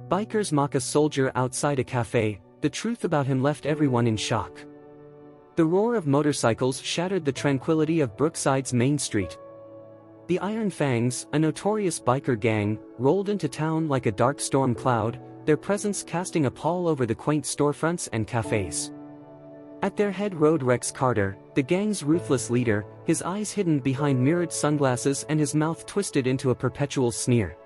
Bikers mock a soldier outside a cafe. The truth about him left everyone in shock. The roar of motorcycles shattered the tranquility of Brookside's main street. The Iron Fangs, a notorious biker gang, rolled into town like a dark storm cloud, their presence casting a pall over the quaint storefronts and cafes. At their head rode Rex Carter, the gang's ruthless leader, his eyes hidden behind mirrored sunglasses and his mouth twisted into a perpetual sneer.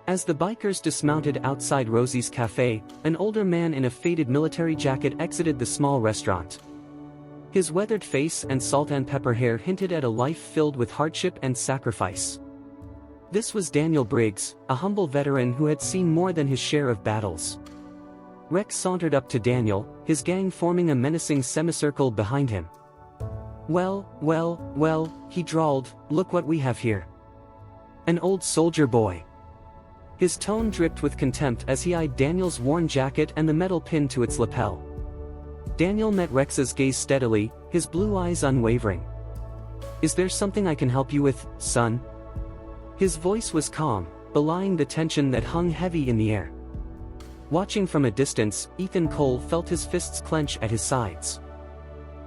As the bikers dismounted outside Rosie's cafe, an older man in a faded military jacket exited the small restaurant. His weathered face and salt and pepper hair hinted at a life filled with hardship and sacrifice. This was Daniel Briggs, a humble veteran who had seen more than his share of battles. Rex sauntered up to Daniel, his gang forming a menacing semicircle behind him. Well, he drawled, "Look what we have here. An old soldier boy." His tone dripped with contempt as he eyed Daniel's worn jacket and the metal pin to its lapel. Daniel met Rex's gaze steadily, his blue eyes unwavering. "Is there something I can help you with, son?" His voice was calm, belying the tension that hung heavy in the air. Watching from a distance, Ethan Cole felt his fists clench at his sides.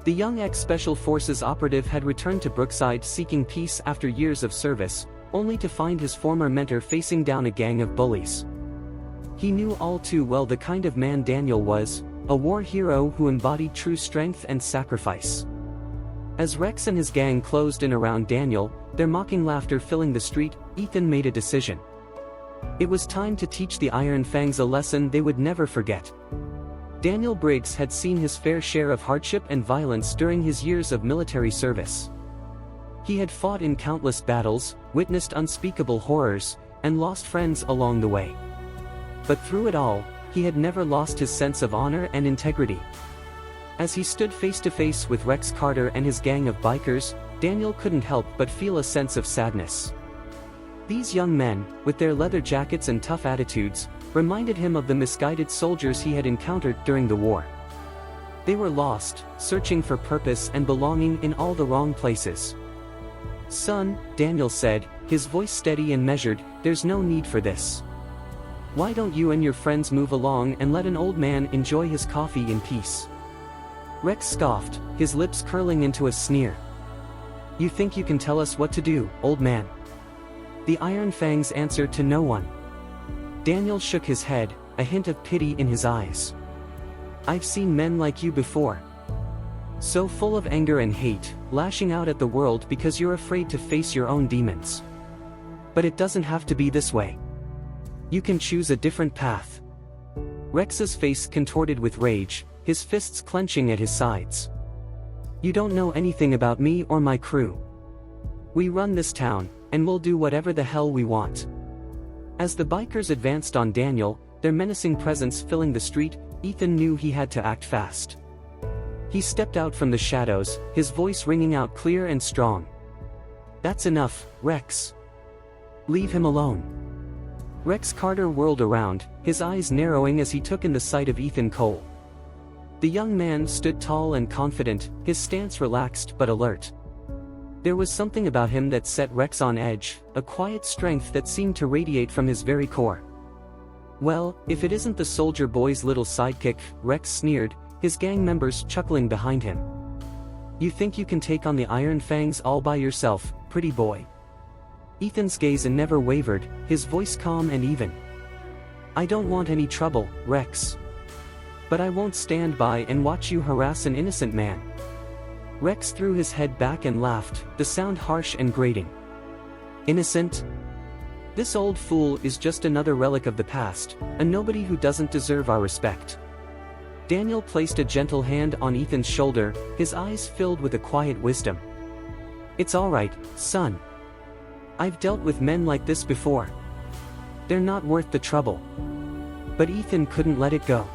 The young ex-Special Forces operative had returned to Brookside seeking peace after years of service, only to find his former mentor facing down a gang of bullies. He knew all too well the kind of man Daniel was, a war hero who embodied true strength and sacrifice. As Rex and his gang closed in around Daniel, their mocking laughter filling the street, Ethan made a decision. It was time to teach the Iron Fangs a lesson they would never forget. Daniel Briggs had seen his fair share of hardship and violence during his years of military service. He had fought in countless battles, witnessed unspeakable horrors, and lost friends along the way. But through it all, he had never lost his sense of honor and integrity. As he stood face to face with Rex Carter and his gang of bikers, Daniel couldn't help but feel a sense of sadness. These young men, with their leather jackets and tough attitudes, reminded him of the misguided soldiers he had encountered during the war. They were lost, searching for purpose and belonging in all the wrong places. "Son," Daniel said, his voice steady and measured, "there's no need for this. Why don't you and your friends move along and let an old man enjoy his coffee in peace?" Rex scoffed, his lips curling into a sneer. "You think you can tell us what to do, old man?" The Iron Fangs answered to no one. Daniel shook his head, a hint of pity in his eyes. "I've seen men like you before. So full of anger and hate, lashing out at the world because you're afraid to face your own demons. But it doesn't have to be this way. You can choose a different path." Rex's face contorted with rage, his fists clenching at his sides. "You don't know anything about me or my crew. We run this town, and we'll do whatever the hell we want." As the bikers advanced on Daniel, their menacing presence filling the street, Ethan knew he had to act fast. He stepped out from the shadows, his voice ringing out clear and strong. "That's enough, Rex. Leave him alone." Rex Carter whirled around, his eyes narrowing as he took in the sight of Ethan Cole. The young man stood tall and confident, his stance relaxed but alert. There was something about him that set Rex on edge, a quiet strength that seemed to radiate from his very core. "Well, if it isn't the soldier boy's little sidekick," Rex sneered, his gang members chuckling behind him. "You think you can take on the Iron Fangs all by yourself, pretty boy?" Ethan's gaze never wavered, his voice calm and even. "I don't want any trouble, Rex. But I won't stand by and watch you harass an innocent man." Rex threw his head back and laughed, the sound harsh and grating. "Innocent? This old fool is just another relic of the past, a nobody who doesn't deserve our respect." Daniel placed a gentle hand on Ethan's shoulder, his eyes filled with a quiet wisdom. "It's all right, son. I've dealt with men like this before. They're not worth the trouble." But Ethan couldn't let it go.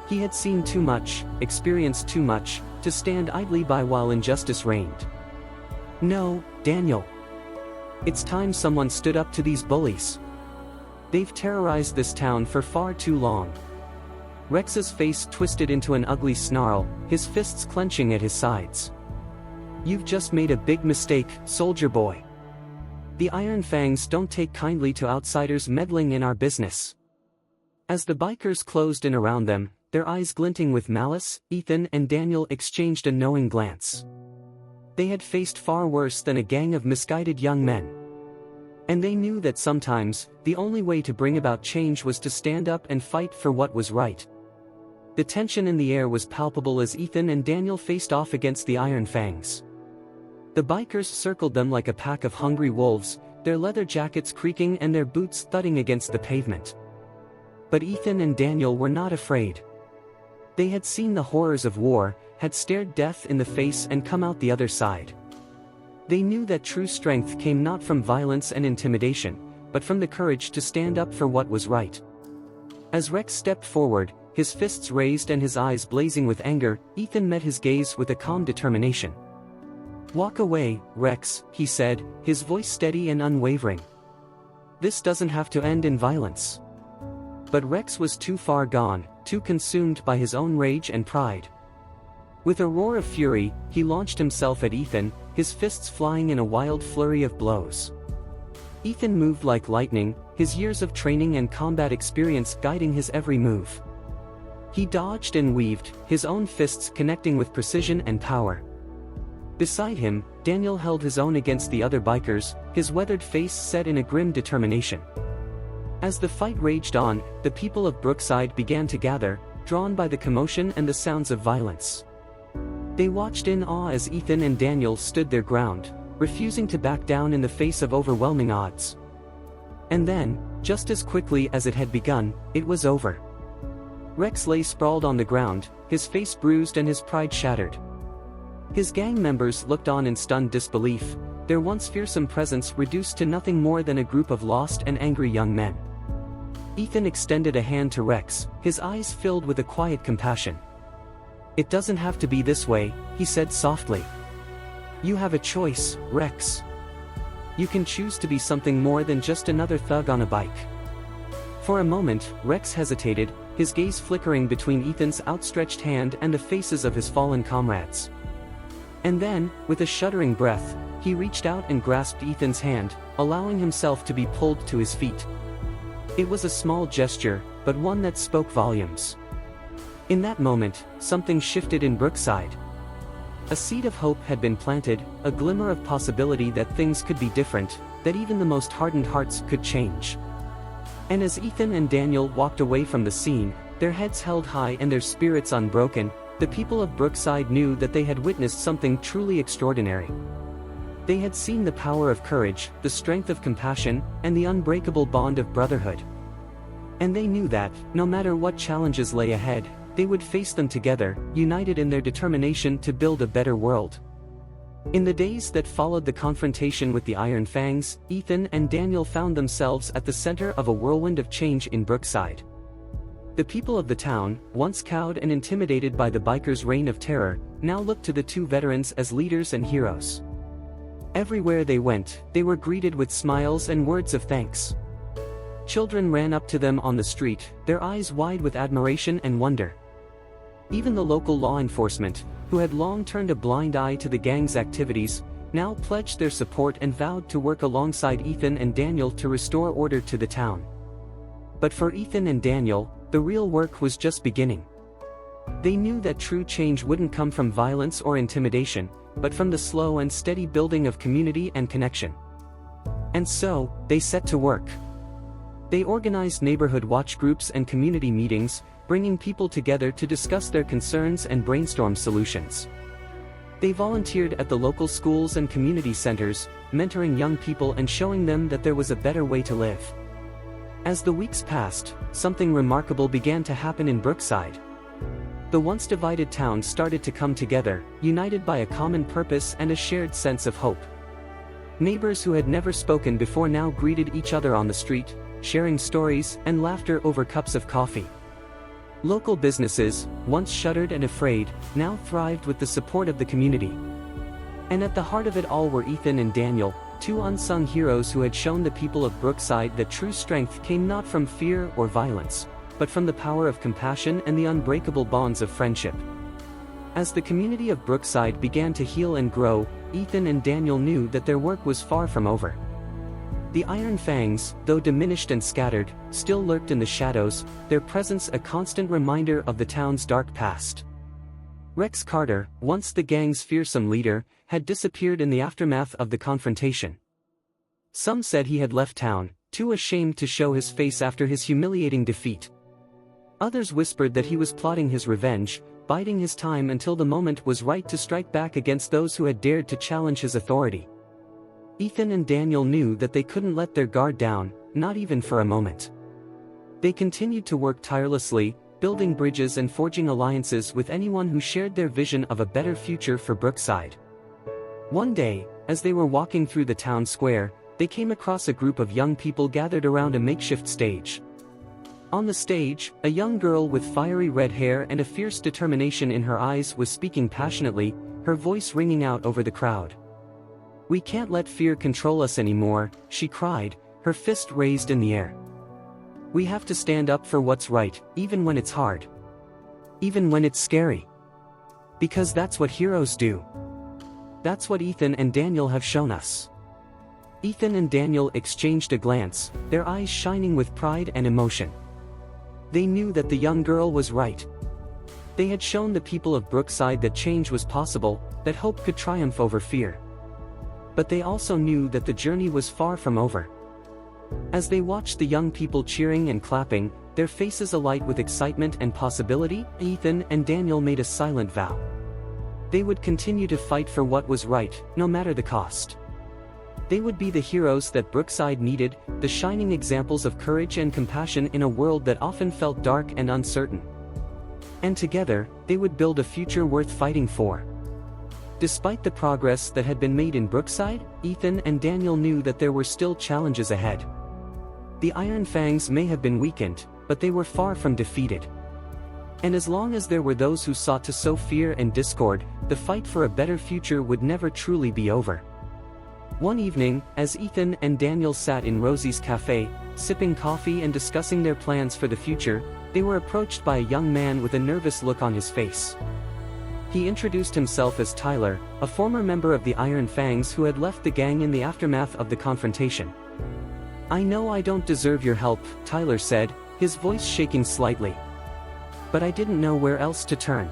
He had seen too much, experienced too much, to stand idly by while injustice reigned. "No, Daniel. It's time someone stood up to these bullies. They've terrorized this town for far too long." Rex's face twisted into an ugly snarl, his fists clenching at his sides. "You've just made a big mistake, soldier boy. The Iron Fangs don't take kindly to outsiders meddling in our business. As the bikers closed in around them, their eyes glinting with malice, Ethan and Daniel exchanged a knowing glance. They had faced far worse than a gang of misguided young men. And they knew that sometimes, the only way to bring about change was to stand up and fight for what was right. The tension in the air was palpable as Ethan and Daniel faced off against the Iron Fangs. The bikers circled them like a pack of hungry wolves, their leather jackets creaking and their boots thudding against the pavement. But Ethan and Daniel were not afraid. They had seen the horrors of war, had stared death in the face and come out the other side. They knew that true strength came not from violence and intimidation, but from the courage to stand up for what was right. As Rex stepped forward, his fists raised and his eyes blazing with anger, Ethan met his gaze with a calm determination. "Walk away, Rex," he said, his voice steady and unwavering. "This doesn't have to end in violence." But Rex was too far gone, too consumed by his own rage and pride. With a roar of fury, he launched himself at Ethan, his fists flying in a wild flurry of blows. Ethan moved like lightning, his years of training and combat experience guiding his every move. He dodged and weaved, his own fists connecting with precision and power. Beside him, Daniel held his own against the other bikers, his weathered face set in a grim determination. As the fight raged on, the people of Brookside began to gather, drawn by the commotion and the sounds of violence. They watched in awe as Ethan and Daniel stood their ground, refusing to back down in the face of overwhelming odds. And then, just as quickly as it had begun, it was over. Rex lay sprawled on the ground, his face bruised and his pride shattered. His gang members looked on in stunned disbelief, their once fearsome presence reduced to nothing more than a group of lost and angry young men. Ethan extended a hand to Rex, his eyes filled with a quiet compassion. "It doesn't have to be this way," he said softly. "You have a choice, Rex. You can choose to be something more than just another thug on a bike." For a moment, Rex hesitated, his gaze flickering between Ethan's outstretched hand and the faces of his fallen comrades. And then, with a shuddering breath, he reached out and grasped Ethan's hand, allowing himself to be pulled to his feet. It was a small gesture, but one that spoke volumes. In that moment, something shifted in Brookside. A seed of hope had been planted, a glimmer of possibility that things could be different, that even the most hardened hearts could change. And as Ethan and Daniel walked away from the scene, their heads held high and their spirits unbroken, the people of Brookside knew that they had witnessed something truly extraordinary. They had seen the power of courage, the strength of compassion, and the unbreakable bond of brotherhood. And they knew that, no matter what challenges lay ahead, they would face them together, united in their determination to build a better world. In the days that followed the confrontation with the Iron Fangs, Ethan and Daniel found themselves at the center of a whirlwind of change in Brookside. The people of the town, once cowed and intimidated by the bikers' reign of terror, now looked to the two veterans as leaders and heroes. Everywhere they went, they were greeted with smiles and words of thanks. Children ran up to them on the street, their eyes wide with admiration and wonder. Even the local law enforcement, who had long turned a blind eye to the gang's activities, now pledged their support and vowed to work alongside Ethan and Daniel to restore order to the town. But for Ethan and Daniel, the real work was just beginning. They knew that true change wouldn't come from violence or intimidation, but from the slow and steady building of community and connection. And so, they set to work. They organized neighborhood watch groups and community meetings, bringing people together to discuss their concerns and brainstorm solutions. They volunteered at the local schools and community centers, mentoring young people and showing them that there was a better way to live. As the weeks passed, something remarkable began to happen in Brookside. The once divided town started to come together, united by a common purpose and a shared sense of hope. Neighbors who had never spoken before now greeted each other on the street, sharing stories and laughter over cups of coffee. Local businesses, once shuttered and afraid, now thrived with the support of the community. And at the heart of it all were Ethan and Daniel, two unsung heroes who had shown the people of Brookside that true strength came not from fear or violence, but from the power of compassion and the unbreakable bonds of friendship. As the community of Brookside began to heal and grow, Ethan and Daniel knew that their work was far from over. The Iron Fangs, though diminished and scattered, still lurked in the shadows, their presence a constant reminder of the town's dark past. Rex Carter, once the gang's fearsome leader, had disappeared in the aftermath of the confrontation. Some said he had left town, too ashamed to show his face after his humiliating defeat. Others whispered that he was plotting his revenge, biding his time until the moment was right to strike back against those who had dared to challenge his authority. Ethan and Daniel knew that they couldn't let their guard down, not even for a moment. They continued to work tirelessly, building bridges and forging alliances with anyone who shared their vision of a better future for Brookside. One day, as they were walking through the town square, they came across a group of young people gathered around a makeshift stage. On the stage, a young girl with fiery red hair and a fierce determination in her eyes was speaking passionately, her voice ringing out over the crowd. "We can't let fear control us anymore," she cried, her fist raised in the air. "We have to stand up for what's right, even when it's hard. Even when it's scary. Because that's what heroes do. That's what Ethan and Daniel have shown us." Ethan and Daniel exchanged a glance, their eyes shining with pride and emotion. They knew that the young girl was right. They had shown the people of Brookside that change was possible, that hope could triumph over fear. But they also knew that the journey was far from over. As they watched the young people cheering and clapping, their faces alight with excitement and possibility, Ethan and Daniel made a silent vow. They would continue to fight for what was right, no matter the cost. They would be the heroes that Brookside needed, the shining examples of courage and compassion in a world that often felt dark and uncertain. And together, they would build a future worth fighting for. Despite the progress that had been made in Brookside, Ethan and Daniel knew that there were still challenges ahead. The Iron Fangs may have been weakened, but they were far from defeated. And as long as there were those who sought to sow fear and discord, the fight for a better future would never truly be over. One evening, as Ethan and Daniel sat in Rosie's Café, sipping coffee and discussing their plans for the future, they were approached by a young man with a nervous look on his face. He introduced himself as Tyler, a former member of the Iron Fangs who had left the gang in the aftermath of the confrontation. "I know I don't deserve your help," Tyler said, his voice shaking slightly. "But I didn't know where else to turn.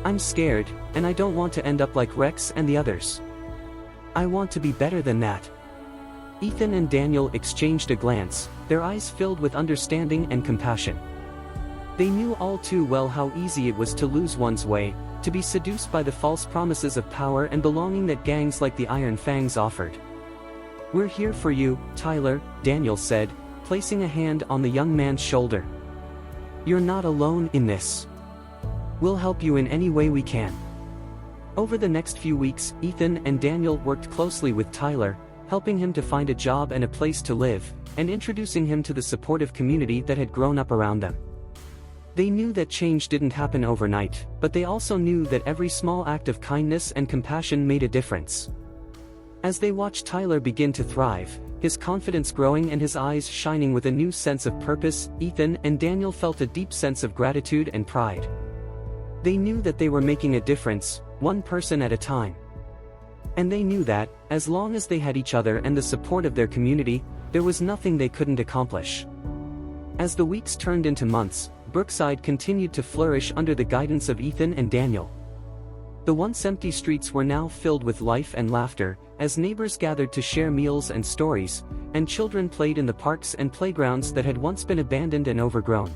I'm scared, and I don't want to end up like Rex and the others. I want to be better than that." Ethan and Daniel exchanged a glance, their eyes filled with understanding and compassion. They knew all too well how easy it was to lose one's way, to be seduced by the false promises of power and belonging that gangs like the Iron Fangs offered. "We're here for you, Tyler," Daniel said, placing a hand on the young man's shoulder. "You're not alone in this. We'll help you in any way we can." Over the next few weeks, Ethan and Daniel worked closely with Tyler, helping him to find a job and a place to live, and introducing him to the supportive community that had grown up around them. They knew that change didn't happen overnight, but they also knew that every small act of kindness and compassion made a difference. As they watched Tyler begin to thrive, his confidence growing and his eyes shining with a new sense of purpose, Ethan and Daniel felt a deep sense of gratitude and pride. They knew that they were making a difference, one person at a time. And they knew that, as long as they had each other and the support of their community, there was nothing they couldn't accomplish. As the weeks turned into months, Brookside continued to flourish under the guidance of Ethan and Daniel. The once empty streets were now filled with life and laughter, as neighbors gathered to share meals and stories, and children played in the parks and playgrounds that had once been abandoned and overgrown.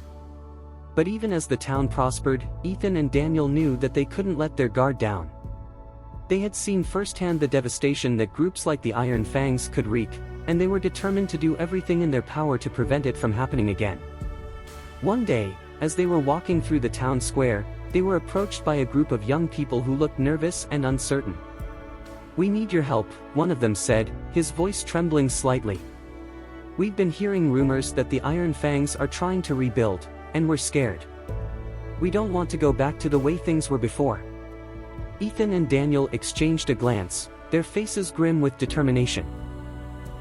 But even as the town prospered, Ethan and Daniel knew that they couldn't let their guard down. They had seen firsthand the devastation that groups like the Iron Fangs could wreak, and they were determined to do everything in their power to prevent it from happening again. One day, as they were walking through the town square, they were approached by a group of young people who looked nervous and uncertain. "We need your help," one of them said, his voice trembling slightly. "We've been hearing rumors that the Iron Fangs are trying to rebuild, and we're scared. We don't want to go back to the way things were before." Ethan and Daniel exchanged a glance, their faces grim with determination.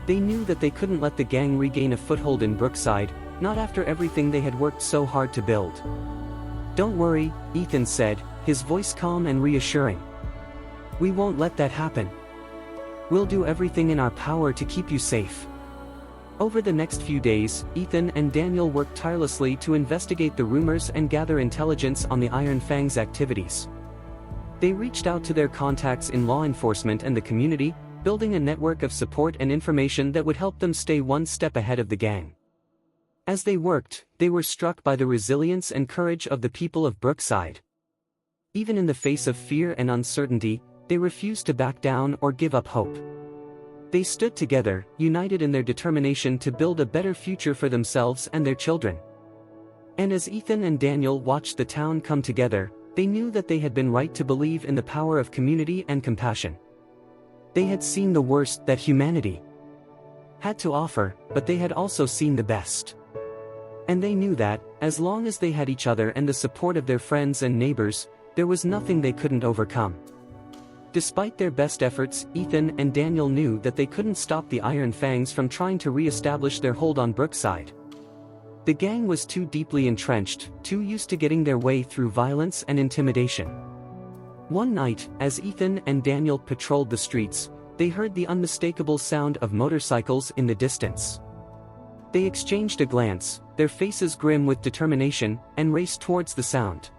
They knew that they couldn't let the gang regain a foothold in Brookside, not after everything they had worked so hard to build. "Don't worry," Ethan said, his voice calm and reassuring. "We won't let that happen. We'll do everything in our power to keep you safe." Over the next few days, Ethan and Daniel worked tirelessly to investigate the rumors and gather intelligence on the Iron Fang's activities. They reached out to their contacts in law enforcement and the community, building a network of support and information that would help them stay one step ahead of the gang. As they worked, they were struck by the resilience and courage of the people of Brookside. Even in the face of fear and uncertainty, they refused to back down or give up hope. They stood together, united in their determination to build a better future for themselves and their children. And as Ethan and Daniel watched the town come together, they knew that they had been right to believe in the power of community and compassion. They had seen the worst that humanity had to offer, but they had also seen the best. And they knew that, as long as they had each other and the support of their friends and neighbors, there was nothing they couldn't overcome. Despite their best efforts, Ethan and Daniel knew that they couldn't stop the Iron Fangs from trying to re-establish their hold on Brookside. The gang was too deeply entrenched, too used to getting their way through violence and intimidation. One night, as Ethan and Daniel patrolled the streets, they heard the unmistakable sound of motorcycles in the distance. They exchanged a glance, their faces grim with determination, and raced towards the sound.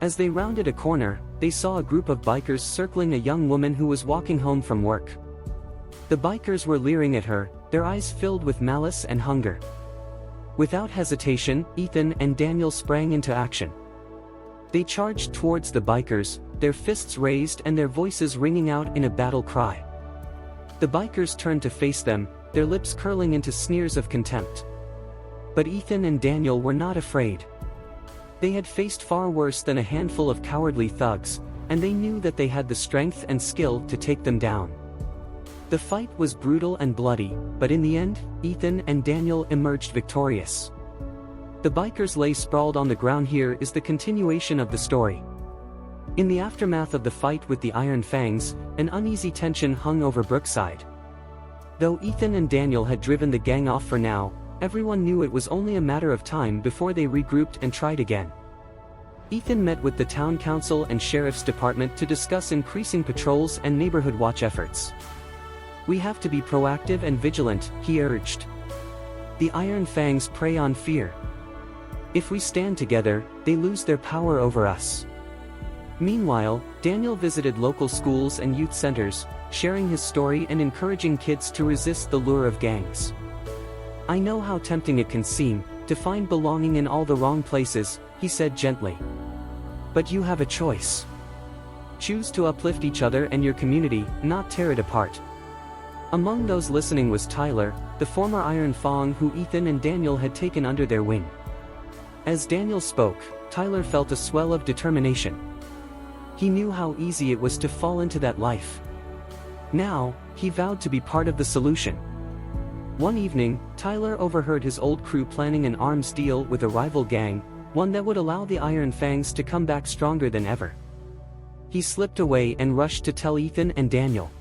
As they rounded a corner, they saw a group of bikers circling a young woman who was walking home from work. The bikers were leering at her, their eyes filled with malice and hunger. Without hesitation, Ethan and Daniel sprang into action. They charged towards the bikers, their fists raised and their voices ringing out in a battle cry. The bikers turned to face them, their lips curling into sneers of contempt. But Ethan and Daniel were not afraid. They had faced far worse than a handful of cowardly thugs, and they knew that they had the strength and skill to take them down. The fight was brutal and bloody, but in the end, Ethan and Daniel emerged victorious. The bikers lay sprawled on the ground. Here is the continuation of the story. In the aftermath of the fight with the Iron Fangs, an uneasy tension hung over Brookside. Though Ethan and Daniel had driven the gang off for now, everyone knew it was only a matter of time before they regrouped and tried again. Ethan met with the town council and sheriff's department to discuss increasing patrols and neighborhood watch efforts. "We have to be proactive and vigilant," he urged. "The Iron Fangs prey on fear. If we stand together, they lose their power over us." Meanwhile, Daniel visited local schools and youth centers, sharing his story and encouraging kids to resist the lure of gangs. "I know how tempting it can seem, to find belonging in all the wrong places," he said gently. "But you have a choice. Choose to uplift each other and your community, not tear it apart." Among those listening was Tyler, the former Iron Fang who Ethan and Daniel had taken under their wing. As Daniel spoke, Tyler felt a swell of determination. He knew how easy it was to fall into that life. Now, he vowed to be part of the solution. One evening, Tyler overheard his old crew planning an arms deal with a rival gang, one that would allow the Iron Fangs to come back stronger than ever. He slipped away and rushed to tell Ethan and Daniel.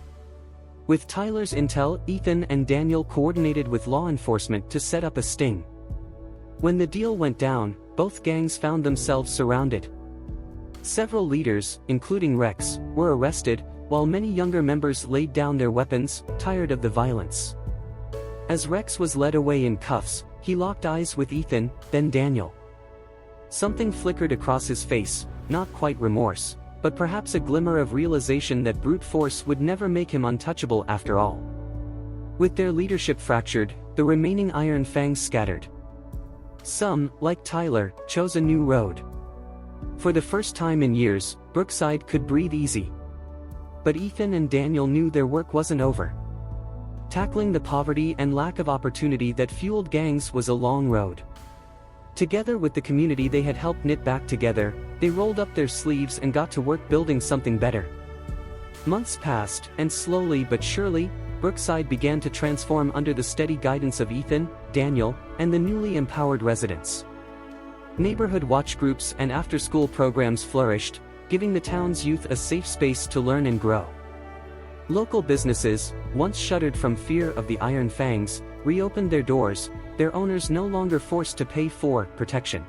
With Tyler's intel, Ethan and Daniel coordinated with law enforcement to set up a sting. When the deal went down, both gangs found themselves surrounded. Several leaders, including Rex, were arrested, while many younger members laid down their weapons, tired of the violence. As Rex was led away in cuffs, he locked eyes with Ethan, then Daniel. Something flickered across his face, not quite remorse, but perhaps a glimmer of realization that brute force would never make him untouchable after all. With their leadership fractured, the remaining Iron Fangs scattered. Some, like Tyler, chose a new road. For the first time in years, Brookside could breathe easy. But Ethan and Daniel knew their work wasn't over. Tackling the poverty and lack of opportunity that fueled gangs was a long road. Together with the community they had helped knit back together, they rolled up their sleeves and got to work building something better. Months passed, and slowly but surely, Brookside began to transform under the steady guidance of Ethan, Daniel, and the newly empowered residents. Neighborhood watch groups and after-school programs flourished, giving the town's youth a safe space to learn and grow. Local businesses, once shuttered from fear of the Iron Fangs, reopened their doors, their owners no longer forced to pay for protection.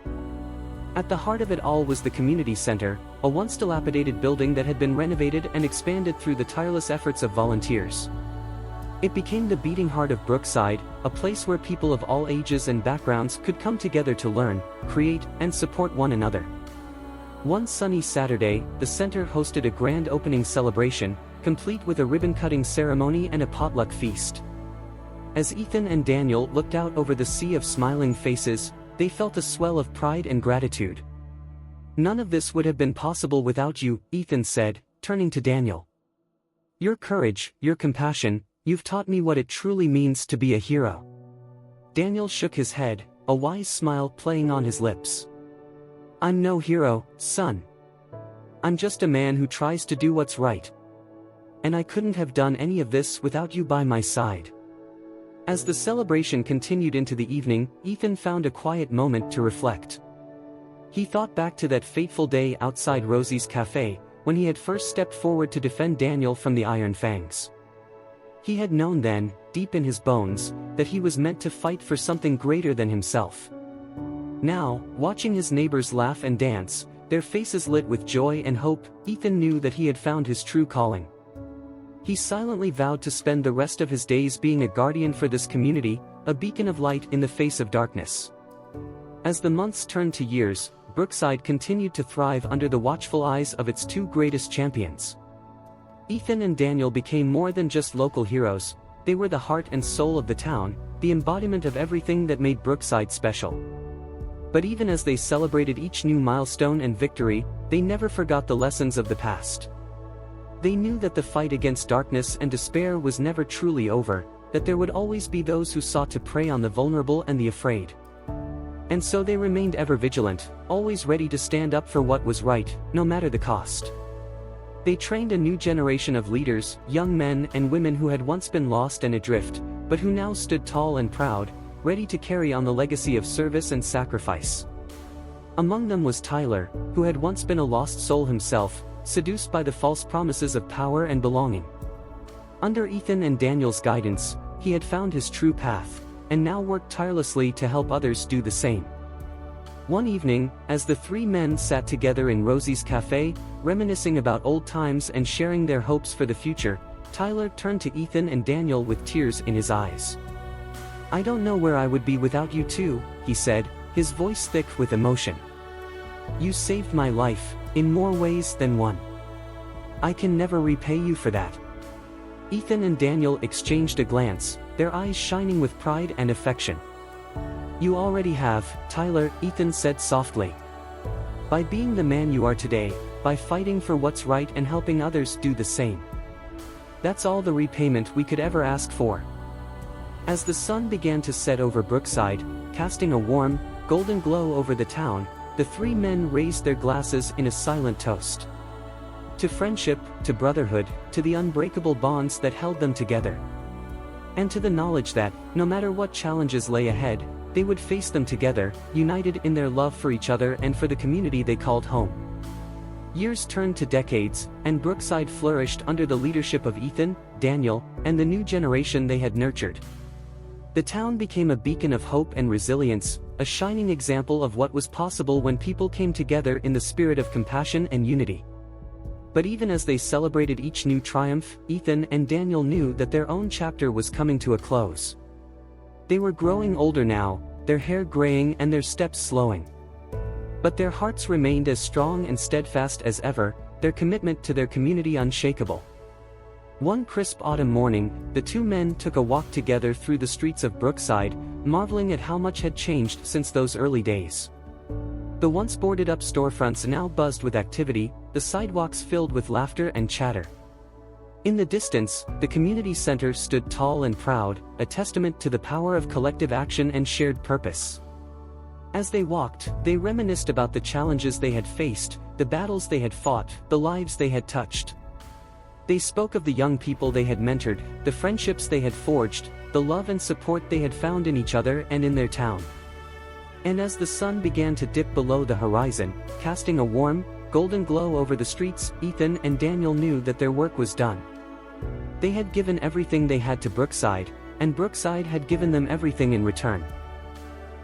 At the heart of it all was the community center, a once dilapidated building that had been renovated and expanded through the tireless efforts of volunteers. It became the beating heart of Brookside, a place where people of all ages and backgrounds could come together to learn, create, and support one another. One sunny Saturday, the center hosted a grand opening celebration, complete with a ribbon-cutting ceremony and a potluck feast. As Ethan and Daniel looked out over the sea of smiling faces, they felt a swell of pride and gratitude. "None of this would have been possible without you," Ethan said, turning to Daniel. "Your courage, your compassion, you've taught me what it truly means to be a hero." Daniel shook his head, a wise smile playing on his lips. "I'm no hero, son. I'm just a man who tries to do what's right. And I couldn't have done any of this without you by my side." As the celebration continued into the evening, Ethan found a quiet moment to reflect. He thought back to that fateful day outside Rosie's Café, when he had first stepped forward to defend Daniel from the Iron Fangs. He had known then, deep in his bones, that he was meant to fight for something greater than himself. Now, watching his neighbors laugh and dance, their faces lit with joy and hope, Ethan knew that he had found his true calling. He silently vowed to spend the rest of his days being a guardian for this community, a beacon of light in the face of darkness. As the months turned to years, Brookside continued to thrive under the watchful eyes of its two greatest champions. Ethan and Daniel became more than just local heroes, they were the heart and soul of the town, the embodiment of everything that made Brookside special. But even as they celebrated each new milestone and victory, they never forgot the lessons of the past. They knew that the fight against darkness and despair was never truly over, that there would always be those who sought to prey on the vulnerable and the afraid. And so they remained ever vigilant, always ready to stand up for what was right, no matter the cost. They trained a new generation of leaders, young men and women who had once been lost and adrift, but who now stood tall and proud, ready to carry on the legacy of service and sacrifice. Among them was Tyler, who had once been a lost soul himself, seduced by the false promises of power and belonging. Under Ethan and Daniel's guidance, he had found his true path, and now worked tirelessly to help others do the same. One evening, as the three men sat together in Rosie's Café, reminiscing about old times and sharing their hopes for the future, Tyler turned to Ethan and Daniel with tears in his eyes. "I don't know where I would be without you two," he said, his voice thick with emotion. "You saved my life, in more ways than one. I can never repay you for that." Ethan and Daniel exchanged a glance, their eyes shining with pride and affection. "You already have, Tyler," Ethan said softly. "By being the man you are today, by fighting for what's right and helping others do the same. That's all the repayment we could ever ask for." As the sun began to set over Brookside, casting a warm, golden glow over the town, the three men raised their glasses in a silent toast. To friendship, to brotherhood, to the unbreakable bonds that held them together. And to the knowledge that, no matter what challenges lay ahead, they would face them together, united in their love for each other and for the community they called home. Years turned to decades, and Brookside flourished under the leadership of Ethan, Daniel, and the new generation they had nurtured. The town became a beacon of hope and resilience, a shining example of what was possible when people came together in the spirit of compassion and unity. But even as they celebrated each new triumph, Ethan and Daniel knew that their own chapter was coming to a close. They were growing older now, their hair graying and their steps slowing. But their hearts remained as strong and steadfast as ever, their commitment to their community unshakable. One crisp autumn morning, the two men took a walk together through the streets of Brookside, marveling at how much had changed since those early days. The once boarded-up storefronts now buzzed with activity, the sidewalks filled with laughter and chatter. In the distance, the community center stood tall and proud, a testament to the power of collective action and shared purpose. As they walked, they reminisced about the challenges they had faced, the battles they had fought, the lives they had touched. They spoke of the young people they had mentored, the friendships they had forged, the love and support they had found in each other and in their town. And as the sun began to dip below the horizon, casting a warm, golden glow over the streets, Ethan and Daniel knew that their work was done. They had given everything they had to Brookside, and Brookside had given them everything in return.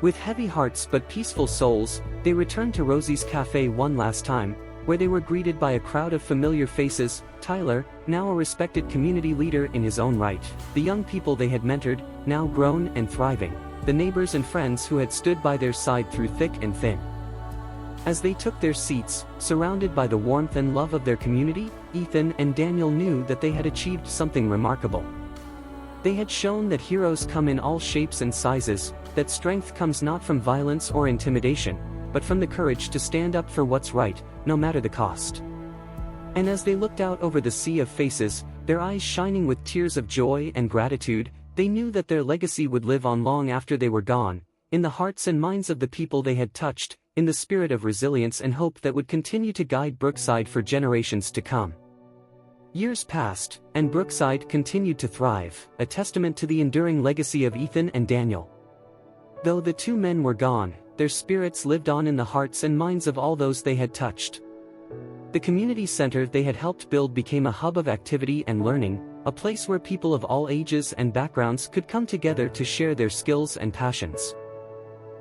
With heavy hearts but peaceful souls, they returned to Rosie's Café one last time, where they were greeted by a crowd of familiar faces: Tyler, now a respected community leader in his own right; the young people they had mentored, now grown and thriving; the neighbors and friends who had stood by their side through thick and thin. As they took their seats, surrounded by the warmth and love of their community, Ethan and Daniel knew that they had achieved something remarkable. They had shown that heroes come in all shapes and sizes, that strength comes not from violence or intimidation, but from the courage to stand up for what's right, no matter the cost. And as they looked out over the sea of faces, their eyes shining with tears of joy and gratitude, they knew that their legacy would live on long after they were gone, in the hearts and minds of the people they had touched, in the spirit of resilience and hope that would continue to guide Brookside for generations to come. Years passed, and Brookside continued to thrive, a testament to the enduring legacy of Ethan and Daniel. Though the two men were gone, their spirits lived on in the hearts and minds of all those they had touched. The community center they had helped build became a hub of activity and learning, a place where people of all ages and backgrounds could come together to share their skills and passions.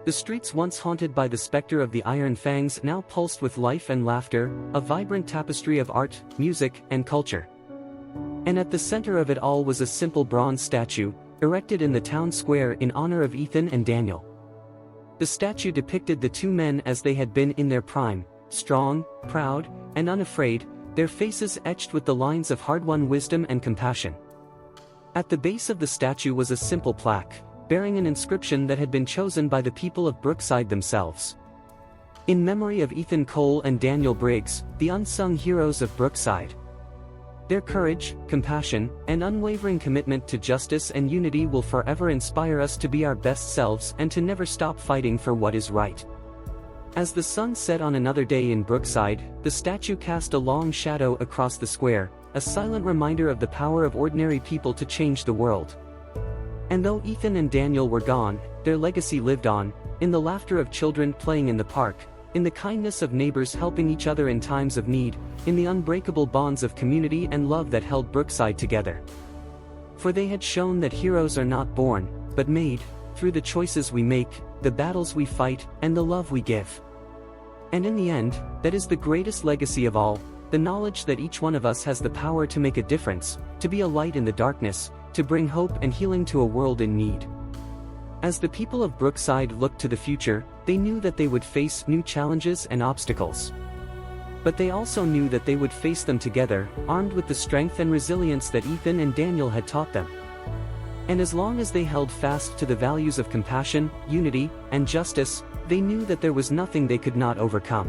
The streets once haunted by the specter of the Iron Fangs now pulsed with life and laughter, a vibrant tapestry of art, music, and culture. And at the center of it all was a simple bronze statue, erected in the town square in honor of Ethan and Daniel. The statue depicted the two men as they had been in their prime, strong, proud, and unafraid, their faces etched with the lines of hard-won wisdom and compassion. At the base of the statue was a simple plaque, bearing an inscription that had been chosen by the people of Brookside themselves. In memory of Ethan Cole and Daniel Briggs, the unsung heroes of Brookside. Their courage, compassion, and unwavering commitment to justice and unity will forever inspire us to be our best selves and to never stop fighting for what is right. As the sun set on another day in Brookside, the statue cast a long shadow across the square, a silent reminder of the power of ordinary people to change the world. And though Ethan and Daniel were gone, their legacy lived on, in the laughter of children playing in the park, in the kindness of neighbors helping each other in times of need, in the unbreakable bonds of community and love that held Brookside together. For they had shown that heroes are not born, but made, through the choices we make, the battles we fight, and the love we give. And in the end, that is the greatest legacy of all, the knowledge that each one of us has the power to make a difference, to be a light in the darkness, to bring hope and healing to a world in need. As the people of Brookside looked to the future, they knew that they would face new challenges and obstacles. But they also knew that they would face them together, armed with the strength and resilience that Ethan and Daniel had taught them. And as long as they held fast to the values of compassion, unity, and justice, they knew that there was nothing they could not overcome.